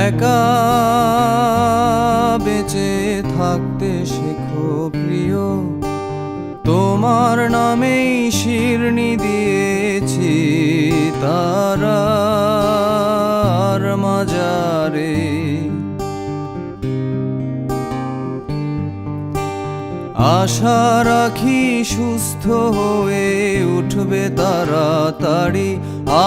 একা বেঁচে থাকতে শেখো প্রিয়, তোমার নামেই শিরনি দিয়েছি তারার মাজারে। আশা রাখি সুস্থ হয়ে উঠবে তাড়াতাড়ি,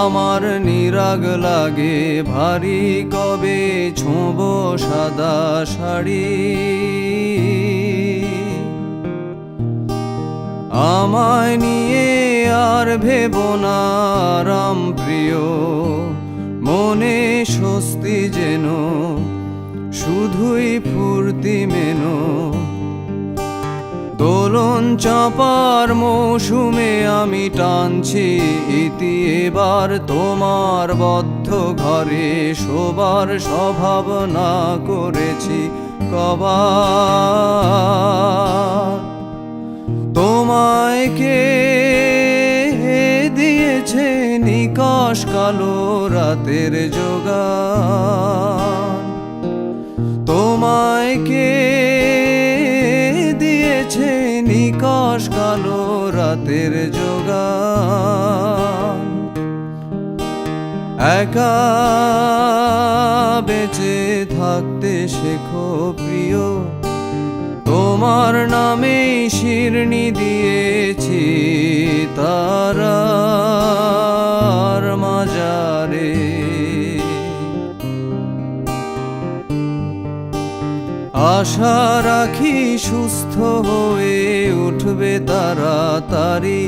আমার নিরাগ লাগে ভারী কবে ছোঁব সাদা শাড়ি। আমায় নিয়ে আর ভেবো না রাম প্রিয়, মনে স্বস্তি যেন শুধুই ফুর্তি মেনো। দোলন চাপার মৌসুমে আমি টানছি ইতি এবার, তোমার বদ্ধ ঘরে শোবার স্বভাবনা করেছি কবার। তোমায় কে দিয়েছে নিকষ কালো রাতের যোগান, তোমায় কে দিয়েছে নিকষ কালো রাতের যোগান। একা বেঁচে থাকতে শেখো প্রিয়, তোমার নামেই শিরনি দিয়েছি তারার মাজারে। আশা রাখি সুস্থ হয়ে উঠবে তাড়াতাড়ি,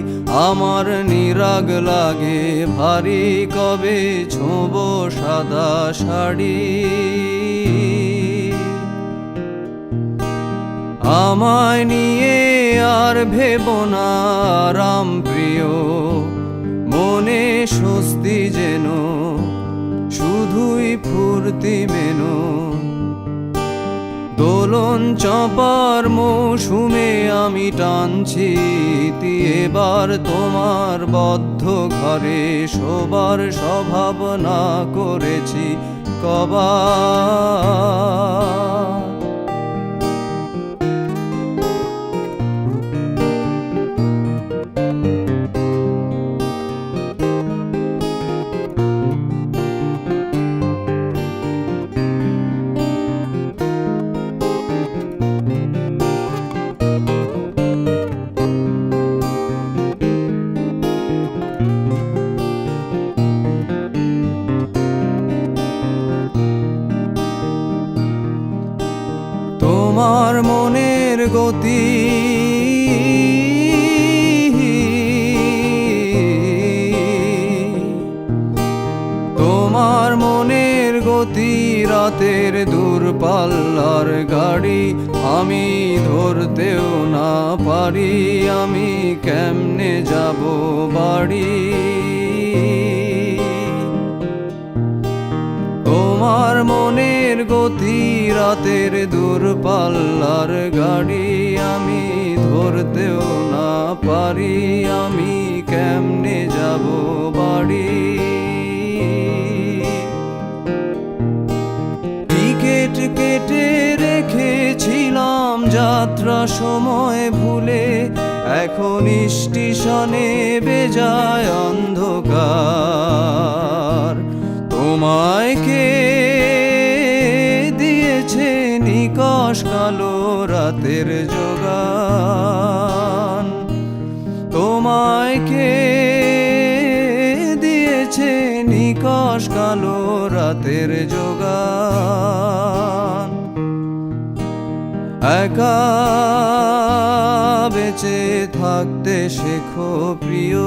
আমার নিরাগ লাগে ভারী কবে ছোঁব সাদা শাড়ি। আমায় নিয়ে আর ভেবো না রাম প্রিয়, মনে স্বস্তি যেন শুধুই ফুর্তি মেনো। দোলন চাপার মৌসুমে আমি টানছি ইতি এবার, তোমার বদ্ধ ঘরে শোবার স্বভাবনা করেছি কবার। তোমার মনের গতি তোমার মনের গতি রাতের দূরপাল্লার গাড়ি, আমি ধরতেও না পারি আমি কেমনে যাব বাড়ি। তোমার মনের গতি রাতের দূরপাল্লার গাড়ি, আমি ধরতেও না পারি আমি কেমনে যাব বাড়ি। টিকেট কেটে রেখেছিলাম যাত্রা সময় ভুলে, এখন স্টেশনে বেজায় অন্ধকার। তোমায় কে দিয়েছে নিকষ কালো রাতের যোগান, তোমায় কে দিয়েছে নিকষ কালো রাতের যোগান। একা বেঁচে থাকতে শেখো প্রিয়,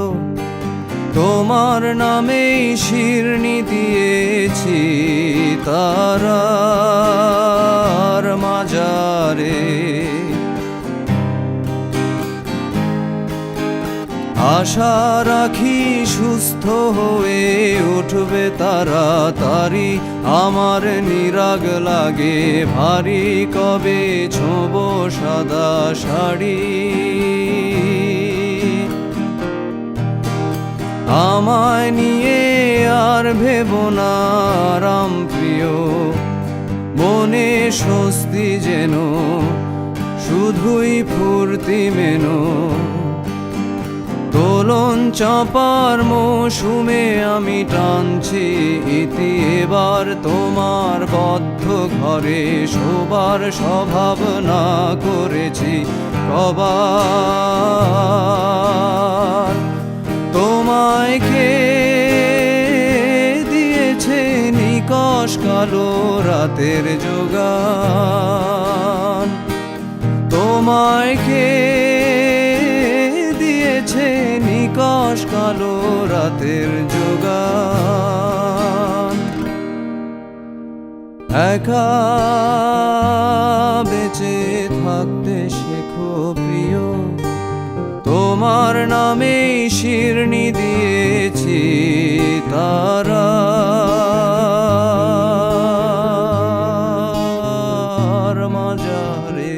তোমার নামেই শিরনি দিয়েছি তারার মাজারে। আশা রাখি সুস্থ হয়ে উঠবে তাড়াতাড়ি, আমার নিরাগ লাগে ভারী কবে ছোঁব সাদা শাড়ি। আমায় নিয়ে আর ভেবো না রাম প্রিয়, স্বস্তি যেন শুধুই ফুর্তি মেনো। দোলন চাপার মৌসুমে আমি টানছি ইতি, এবার তোমার বদ্ধ ঘরে শোবার স্বভাব না করেছি কবার। তোমায় কে দিয়েছে নিকষ কালো রাতের যোগান? তোমায় কে দিয়েছে নিকষ কালো রাতের যোগান? একা বেঁচে থাকতে শেখো প্রিয়, তোমার নামে শিরনি দিয়েছি তারা। মাজারে